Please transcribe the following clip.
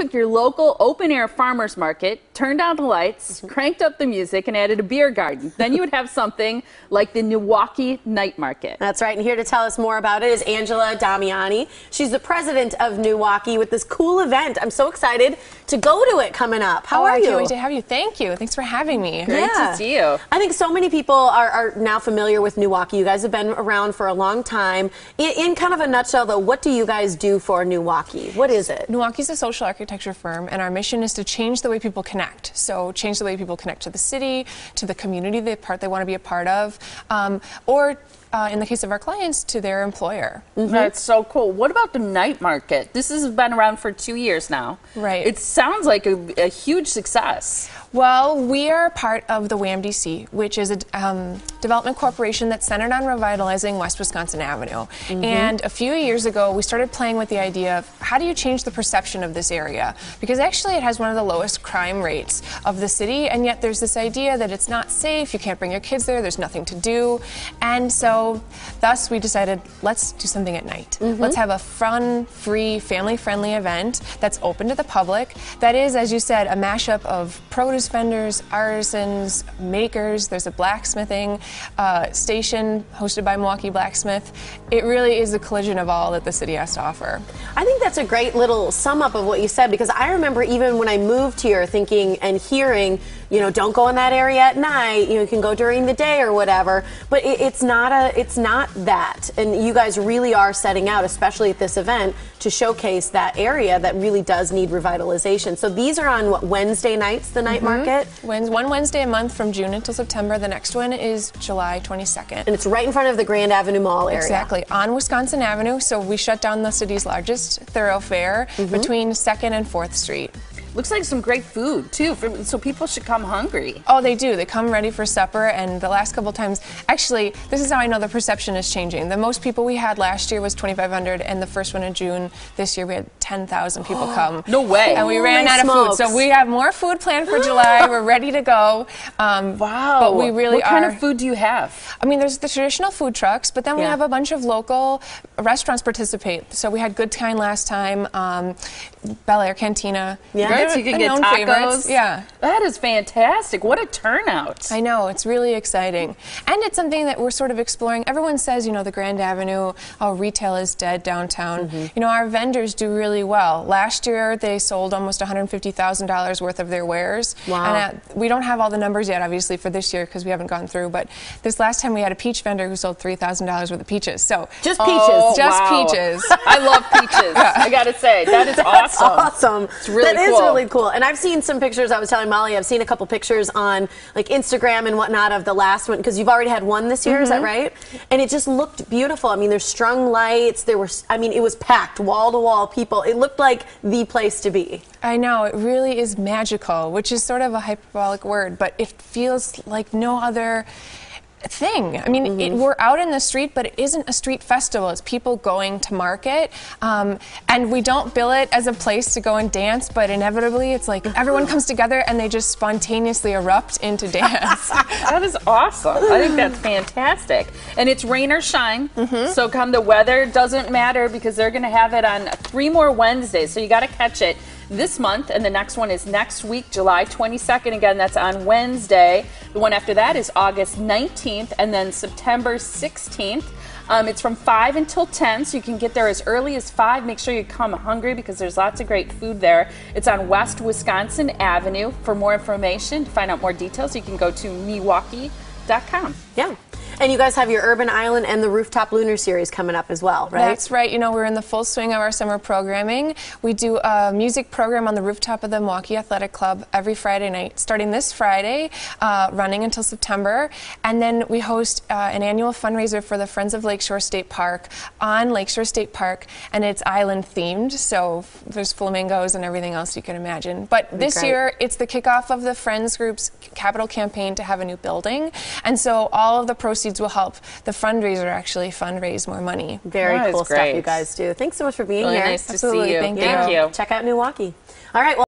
took your local open-air farmers market, turned down the lights, cranked up the music, and added a beer garden. Then you would have something like the NEWaukee Night Market. That's right, and here to tell us more about it is Angela Damiani. She's the president of NEWaukee with this cool event. I'm so excited to go to it coming up. How are you? I can't wait to have you. Thank you. Thanks for having me. Great to see you. I think so many people are now familiar with NEWaukee. You guys have been around for a long time. In kind of a nutshell, though, what do you guys do for NEWaukee? What is it? NEWaukee is a social architecture firm, and our mission is to change the way people connect. So change the way people connect to the city, to the community they want to be a part of, or in the case of our clients, to their employer. That's so cool. What about the night market? This has been around for 2 years now. Right. It sounds like a huge success. Well, we are part of the WTMJ-TV, which is a development corporation that's centered on revitalizing West Wisconsin Avenue. And a few years ago, we started playing with the idea of how do you change the perception of this area? Because actually it has one of the lowest crime rates of the city, and yet there's this idea that it's not safe, you can't bring your kids there, there's nothing to do. And so thus we decided, let's do something at night. Let's have a fun, free, family-friendly event that's open to the public, that is, as you said, a mashup of produce vendors, artisans, makers. There's a blacksmithing station hosted by Milwaukee Blacksmith. It really is a collision of all that the city has to offer. I think that's a great little sum up of what you said, because I remember even when I moved here thinking and hearing, you know, don't go in that area at night, you know, you can go during the day or whatever, but it's not that. And you guys really are setting out, especially at this event, to showcase that area that really does need revitalization. So these are on what, Wednesday nights, the night market? One Wednesday a month from June until September. The next one is July 22nd. And it's right in front of the Grand Avenue Mall area. Exactly, on Wisconsin Avenue. So we shut down the city's largest thoroughfare between 2nd and 4th Street. Looks like some great food, too, so people should come hungry. Oh, they do. They come ready for supper, and the last couple times, actually, this is how I know the perception is changing. The most people we had last year was 2,500, and the first one in June this year we had 10,000 people come. No way. And we ran out of food, so we have more food planned for July. We're ready to go. Wow. But we really What kind of food do you have? I mean, there's the traditional food trucks, but then we have a bunch of local restaurants participate. So we had Good Kind last time, Bel Air Cantina. Right, so you can get tacos. Favorites. Yeah. That is fantastic. What a turnout. I know, it's really exciting. And it's something that we're sort of exploring. Everyone says, you know, the Grand Avenue, oh, retail is dead downtown. You know, our vendors do really well. Last year, they sold almost $150,000 worth of their wares. Wow. And we don't have all the numbers yet, obviously, for this year because we haven't gone through. But this last time, we had a peach vendor who sold $3,000 worth of peaches. So just peaches. Just peaches. I love peaches. I gotta say, that is awesome. Awesome. It's really That cool. is really cool. And I've seen some pictures. I was telling Molly, I've seen a couple pictures on like Instagram and whatnot of the last one, because you've already had one this year, is that right? And it just looked beautiful. I mean, there's strung lights. There were, I mean, it was packed, wall to wall people. It looked like the place to be. I know, it really is magical, which is sort of a hyperbolic word, but it feels like no other thing. I mean, we're out in the street, but it isn't a street festival. It's people going to market, and we don't bill it as a place to go and dance, but inevitably it's like everyone comes together and they just spontaneously erupt into dance. That is awesome. I think that's fantastic. And it's rain or shine, so come the weather, doesn't matter, because they're going to have it on 3 more Wednesdays, so you got to catch it this month, and the next one is next week, July 22nd. Again, that's on Wednesday. The one after that is August 19th, and then September 16th. It's from 5 until 10, so you can get there as early as 5. Make sure you come hungry because there's lots of great food there. It's on West Wisconsin Avenue. For more information, to find out more details, you can go to NEWaukee.com. Yeah. And you guys have your Urban Island and the Rooftop Lunar Series coming up as well, right? That's right. You know, we're in the full swing of our summer programming. We do a music program on the rooftop of the Milwaukee Athletic Club every Friday night, starting this Friday, running until September. And then we host an annual fundraiser for the Friends of Lakeshore State Park on Lakeshore State Park, and it's island themed, so there's flamingos and everything else you can imagine. But this year, it's the kickoff of the Friends Group's capital campaign to have a new building, and so all of the proceeds will help the fundraiser actually fundraise more money. Very cool stuff you guys do. Thanks so much for being here. Nice to see you. Absolutely. Thank you. Check out NEWaukee. All right. Well